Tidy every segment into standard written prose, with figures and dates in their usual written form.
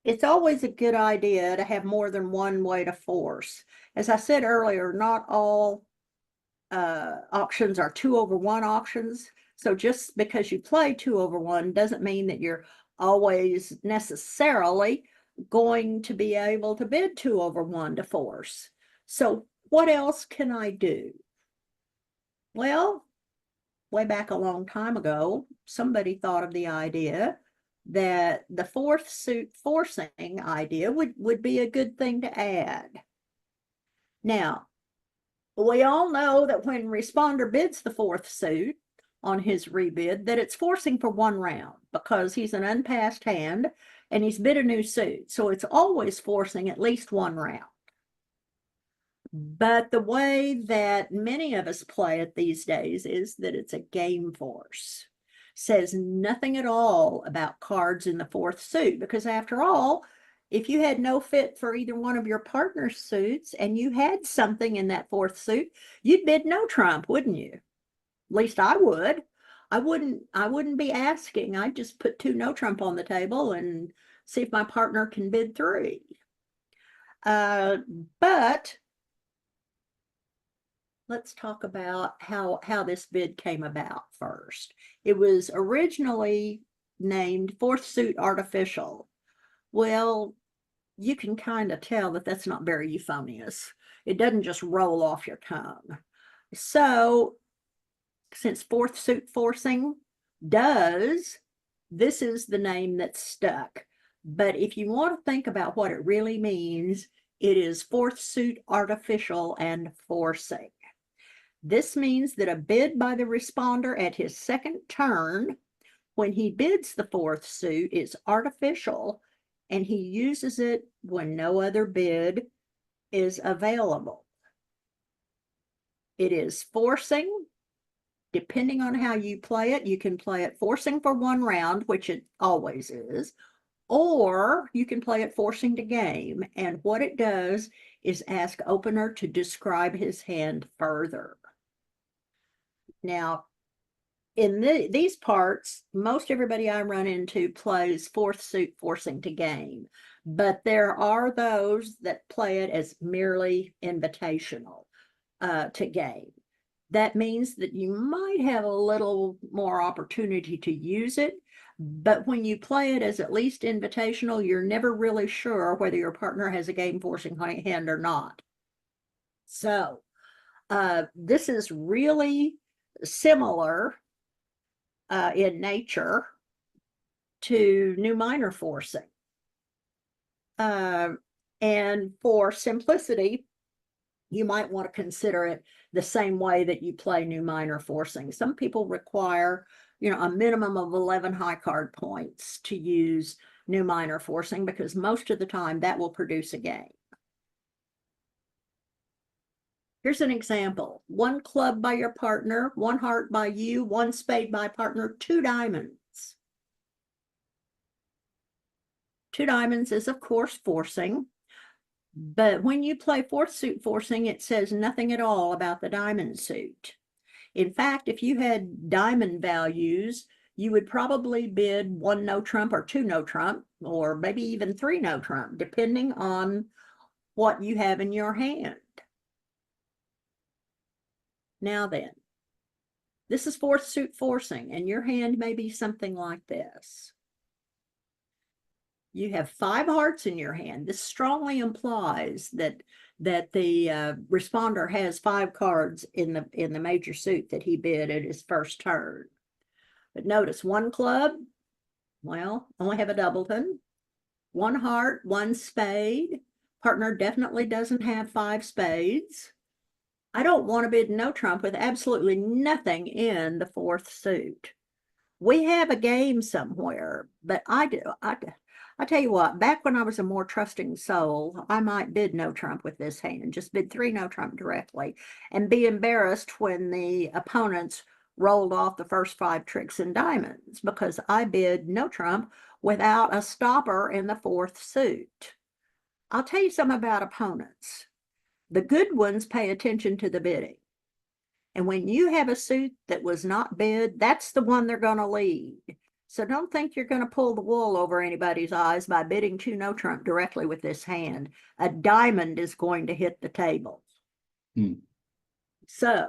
It's always a good idea to have more than one way to force. As I said earlier, not all auctions are 2-over-1 auctions. So just because you play 2-over-1 doesn't mean that you're always necessarily going to be able to bid 2-over-1 to force. So what else can I do? Well, way back a long time ago, somebody thought of the idea that the fourth suit forcing idea would be a good thing to add. Now, we all know that when responder bids the fourth suit on his rebid, that it's forcing for one round because he's an unpassed hand and he's bid a new suit. So it's always forcing at least one round. But the way that many of us play it these days is that it's a game force. Says nothing at all about cards in the fourth suit, because after all, if you had no fit for either one of your partner's suits and you had something in that fourth suit, you'd bid no trump, wouldn't you? At least I would. I wouldn't be asking. I'd just put 2 no trump on the table and see if my partner can bid 3. But let's talk about how this bid came about first. It was originally named fourth suit artificial. Well, you can kind of tell that that's not very euphonious. It doesn't just roll off your tongue. So, since fourth suit forcing does, this is the name that's stuck. But if you want to think about what it really means, it is fourth suit artificial and forcing. This means that a bid by the responder at his second turn, when he bids the fourth suit, is artificial, and he uses it when no other bid is available. It is forcing. Depending on how you play it, you can play it forcing for one round, which it always is, or you can play it forcing to game. And what it does is ask opener to describe his hand further. Now, in these parts, most everybody I run into plays fourth suit forcing to game, but there are those that play it as merely invitational to game. That means that you might have a little more opportunity to use it, but when you play it as at least invitational, you're never really sure whether your partner has a game forcing hand or not. So this is really similar in nature to new minor forcing. And for simplicity, you might want to consider it the same way that you play new minor forcing. Some people require, a minimum of 11 high card points to use new minor forcing because most of the time that will produce a game. Here's an example. 1 club by your partner, 1 heart by you, 1 spade by partner, 2 diamonds. 2 diamonds is, of course, forcing. But when you play fourth suit forcing, it says nothing at all about the diamond suit. In fact, if you had diamond values, you would probably bid 1 no trump or 2 no trump, or maybe even 3 no trump, depending on what you have in your hand. Now then, this is fourth suit forcing, and your hand may be something like this. You have 5 hearts in your hand. This strongly implies that the responder has 5 cards in the major suit that he bid at his first turn. But notice 1 club, well, only have a doubleton. 1 heart, 1 spade. Partner definitely doesn't have 5 spades. I don't want to bid no trump with absolutely nothing in the fourth suit. We have a game somewhere, but I tell you what, back when I was a more trusting soul, I might bid no trump with this hand, just bid 3 no trump directly, and be embarrassed when the opponents rolled off the first 5 tricks in diamonds, because I bid no trump without a stopper in the fourth suit. I'll tell you something about opponents. The good ones pay attention to the bidding. And when you have a suit that was not bid, that's the one they're going to lead. So don't think you're going to pull the wool over anybody's eyes by bidding 2 no trump directly with this hand. A diamond is going to hit the table. So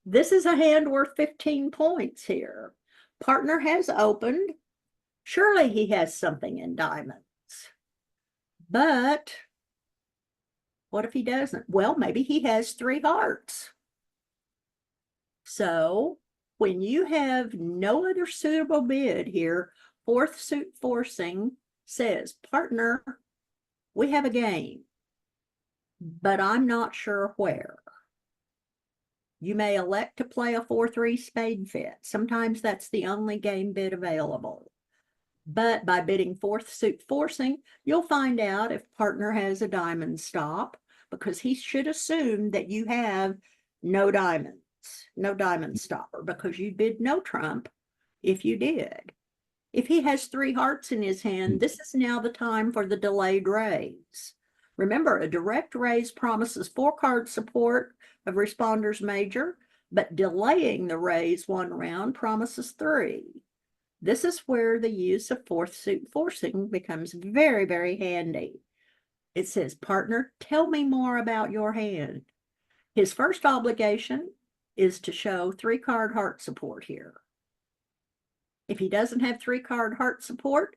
this is a hand worth 15 points here. Partner has opened. Surely he has something in diamonds. But what if he doesn't? Well, maybe he has 3 hearts. So when you have no other suitable bid here, fourth suit forcing says, partner, we have a game, but I'm not sure where. You may elect to play a 4-3 spade fit. Sometimes that's the only game bid available. But by bidding fourth suit forcing, you'll find out if partner has a diamond stop, because he should assume that you have no diamonds, no diamond stopper, because you bid no trump if you did. If he has 3 hearts in his hand, this is now the time for the delayed raise. Remember, a direct raise promises 4 card support of responder's major, but delaying the raise 1 round promises 3. This is where the use of fourth suit forcing becomes very, very handy. It says, partner, tell me more about your hand. His first obligation is to show 3 card heart support here. If he doesn't have 3 card heart support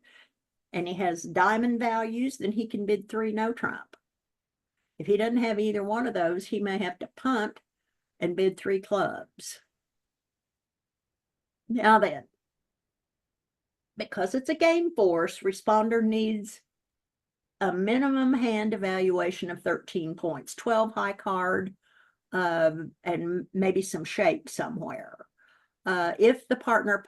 and he has diamond values, then he can bid 3 no trump. If he doesn't have either one of those, he may have to punt and bid 3 clubs. Now then, because it's a game force, responder needs a minimum hand evaluation of 13 points, 12 high card, and maybe some shape somewhere. If the partnership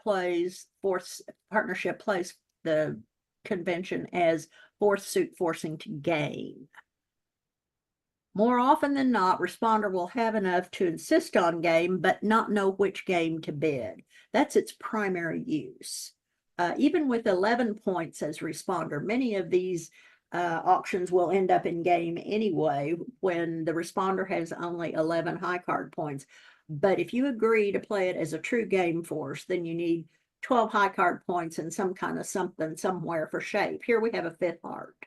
plays the convention as fourth suit forcing to gain. More often than not, responder will have enough to insist on game, but not know which game to bid. That's its primary use. Even with 11 points as responder, many of these auctions will end up in game anyway when the responder has only 11 high card points. But if you agree to play it as a true game force, then you need 12 high card points and some kind of something somewhere for shape. Here we have a 5th heart.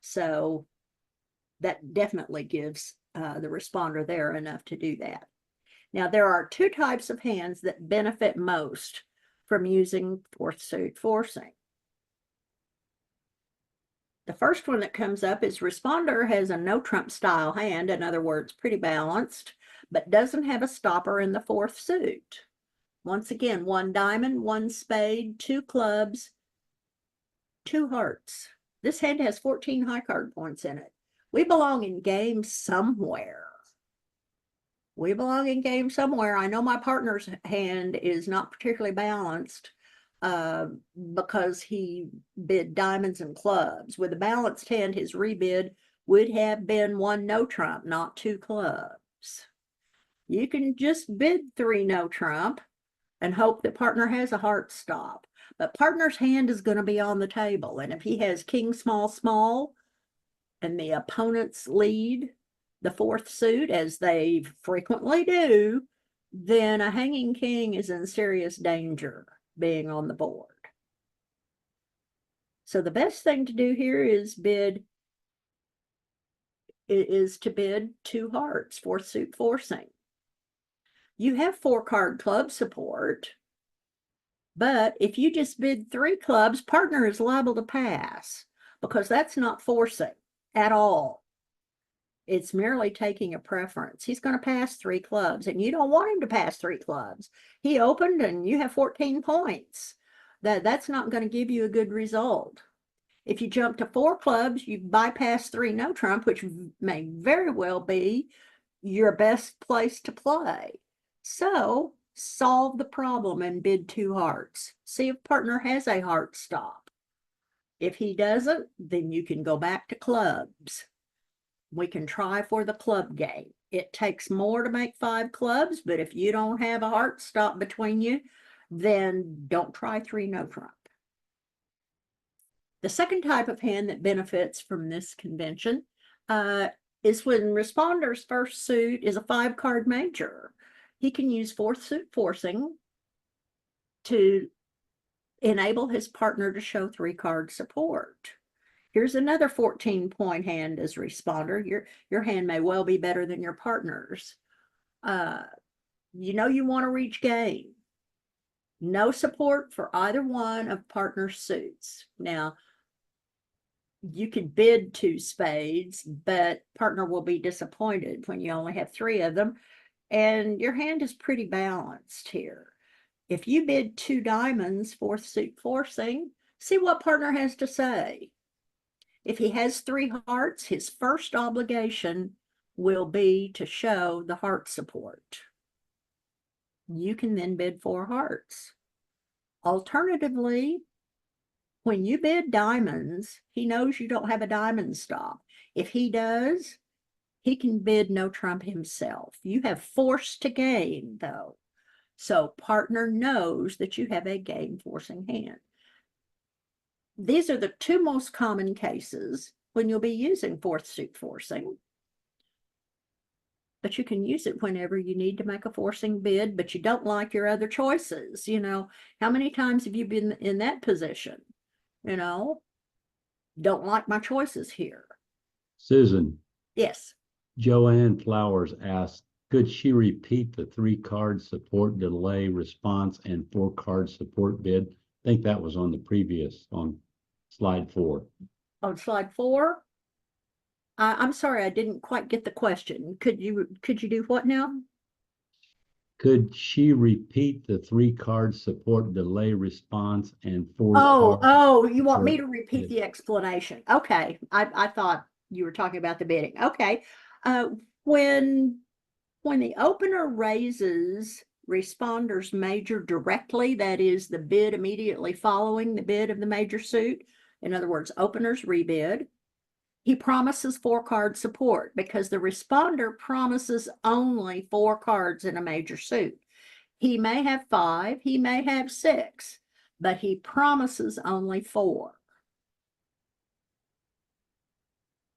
So that definitely gives the responder there enough to do that. Now, there are 2 types of hands that benefit most from using fourth suit forcing. The first one that comes up is responder has a no trump style hand, in other words, pretty balanced, but doesn't have a stopper in the 4th suit. Once again, 1 diamond, 1 spade, 2 clubs, 2 hearts. This hand has 14 high card points in it. We belong in game somewhere. We belong in game somewhere. I know my partner's hand is not particularly balanced because he bid diamonds and clubs. With a balanced hand, his rebid would have been 1 no trump, not 2 clubs. You can just bid 3 no trump and hope that partner has a heart stop. But partner's hand is going to be on the table. And if he has king small small and the opponent's lead the 4th suit, as they frequently do, then a hanging king is in serious danger being on the board. So the best thing to do here is to bid 2 hearts, 4th suit forcing. You have 4 card club support, but if you just bid 3 clubs, partner is liable to pass because that's not forcing at all. It's merely taking a preference. He's going to pass 3 clubs, and you don't want him to pass 3 clubs. He opened, and you have 14 points. That's not going to give you a good result. If you jump to 4 clubs, you bypass 3 no trump, which may very well be your best place to play. So solve the problem and bid 2 hearts. See if partner has a heart stop. If he doesn't, then you can go back to clubs. We can try for the club game. It takes more to make 5 clubs, but if you don't have a heart stop between you, then don't try 3 no trump. The second type of hand that benefits from this convention is when responder's first suit is a 5 card major. He can use 4th suit forcing to enable his partner to show 3-card support. Here's another 14-point hand as responder. Your hand may well be better than your partner's. You know you want to reach game. No support for either one of partner's suits. Now, you could bid 2 spades, but partner will be disappointed when you only have 3 of them, and your hand is pretty balanced here. If you bid 2 diamonds, 4th suit forcing, see what partner has to say. If he has 3 hearts, his first obligation will be to show the heart support. You can then bid 4 hearts. Alternatively, when you bid diamonds, he knows you don't have a diamond stop. If he does, he can bid no trump himself. You have force to game, though. So partner knows that you have a game forcing hand. These are the 2 most common cases when you'll be using 4th suit forcing. But you can use it whenever you need to make a forcing bid, but you don't like your other choices. You know, how many times have you been in that position? You know, don't like my choices here. Susan. Yes. Joanne Flowers asked, could she repeat the 3-card support delay response and 4-card support bid? I think that was on the previous, on slide 4. On slide 4? I'm sorry, I didn't quite get the question. Could you do what now? Could she repeat the 3-card support delay response and 4-card? Oh, you want me to repeat the explanation? Okay, I thought you were talking about the bidding. Okay, when the opener raises responder's major directly, that is the bid immediately following the bid of the major suit, in other words, opener's rebid, he promises 4-card support because the responder promises only 4 cards in a major suit. He may have 5, he may have 6, but he promises only 4.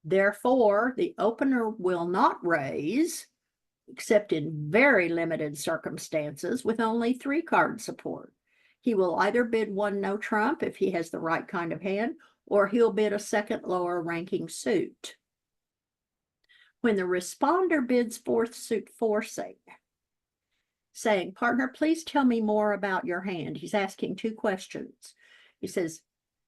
Therefore, the opener will not raise, except in very limited circumstances, with only 3-card support. He will either bid 1 no trump if he has the right kind of hand, or he'll bid a second lower ranking suit. When the responder bids 4th suit forcing, saying, partner, please tell me more about your hand. He's asking 2 questions. He says,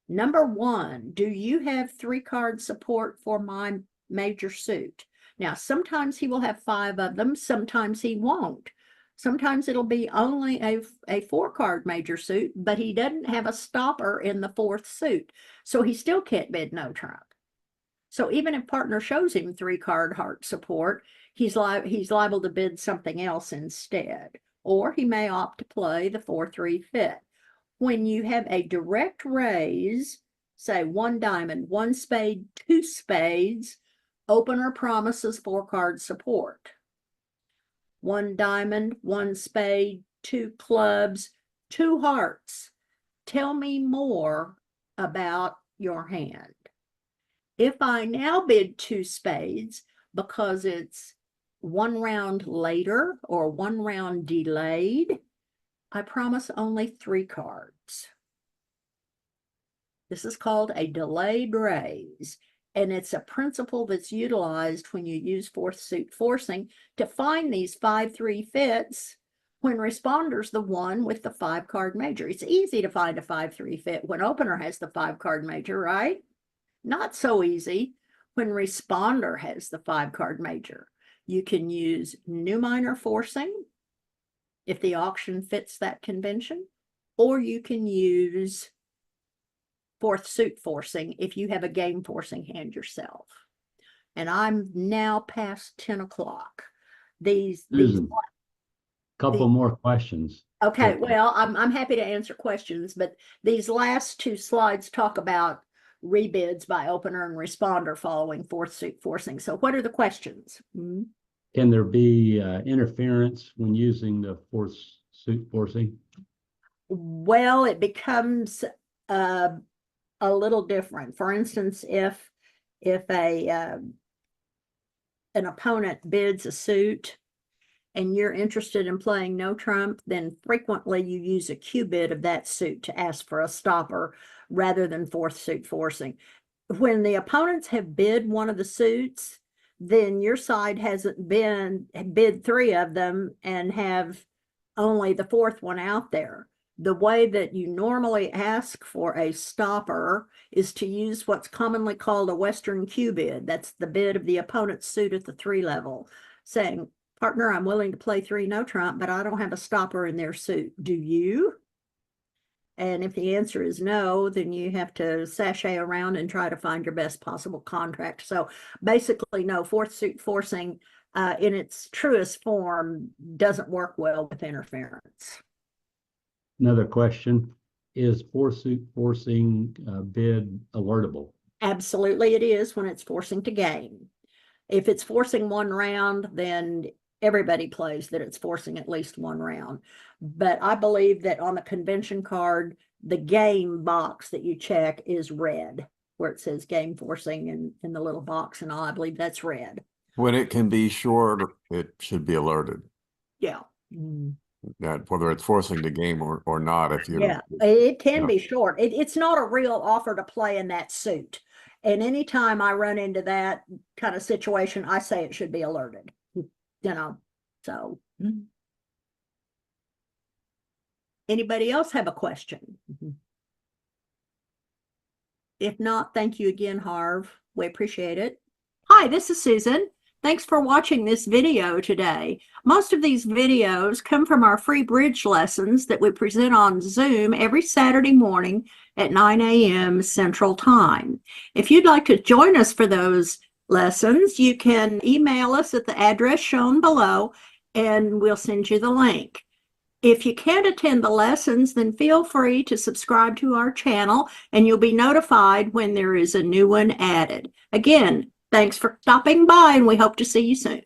number 1, do you have 3-card support for my major suit? Now, sometimes he will have 5 of them, sometimes he won't. Sometimes it'll be only a 4-card major suit, but he doesn't have a stopper in the 4th suit, so he still can't bid no trump. So even if partner shows him 3-card heart support, he's liable to bid something else instead, or he may opt to play the 4-3 fit. When you have a direct raise, say 1 diamond, 1 spade, 2 spades, opener promises 4-card support. 1 diamond, 1 spade, 2 clubs, 2 hearts. Tell me more about your hand. If I now bid 2 spades because it's 1 round later or 1 round delayed, I promise only 3 cards. This is called a delayed raise, and it's a principle that's utilized when you use 4th suit forcing to find these 5-3 fits when responder's the one with the 5-card major. It's easy to find a 5-3 fit when opener has the 5-card major, right? Not so easy when responder has the 5-card major. You can use new minor forcing if the auction fits that convention, or you can use 4th suit forcing if you have a game forcing hand yourself. And I'm now past 10 o'clock. Susan, couple more questions. Okay, well, I'm happy to answer questions, but these last 2 slides talk about rebids by opener and responder following 4th suit forcing. So what are the questions? Can there be interference when using the 4th suit forcing? Well, it becomes a little different. For instance, if an opponent bids a suit and you're interested in playing no trump, then frequently you use a Q bid of that suit to ask for a stopper rather than fourth suit forcing. When the opponents have bid one of the suits, then your side hasn't bid three of them and have only the fourth one out there. The way that you normally ask for a stopper is to use what's commonly called a Western Q bid. That's the bid of the opponent's suit at the 3 level, saying, partner, I'm willing to play 3 no trump, but I don't have a stopper in their suit. Do you? And if the answer is no, then you have to sashay around and try to find your best possible contract. So basically, no, fourth suit forcing in its truest form doesn't work well with interference. Another question, is fourth suit forcing bid alertable? Absolutely it is when it's forcing to game. If it's forcing 1 round, then everybody plays that it's forcing at least 1 round. But I believe that on the convention card, the game box that you check is red, where it says game forcing in the little box and all. I believe that's red. When it can be short, it should be alerted. Yeah. Mm. That whether it's forcing the game or not, if you Yeah, it can be short. It's not a real offer to play in that suit. And anytime I run into that kind of situation, I say it should be alerted. So. Anybody else have a question? If not, thank you again, Harv. We appreciate it. Hi, this is Susan. Thanks for watching this video today. Most of these videos come from our free bridge lessons that we present on Zoom every Saturday morning at 9 a.m. Central Time. If you'd like to join us for those lessons, you can email us at the address shown below and we'll send you the link. If you can't attend the lessons, then feel free to subscribe to our channel and you'll be notified when there is a new one added. Again, thanks for stopping by and we hope to see you soon.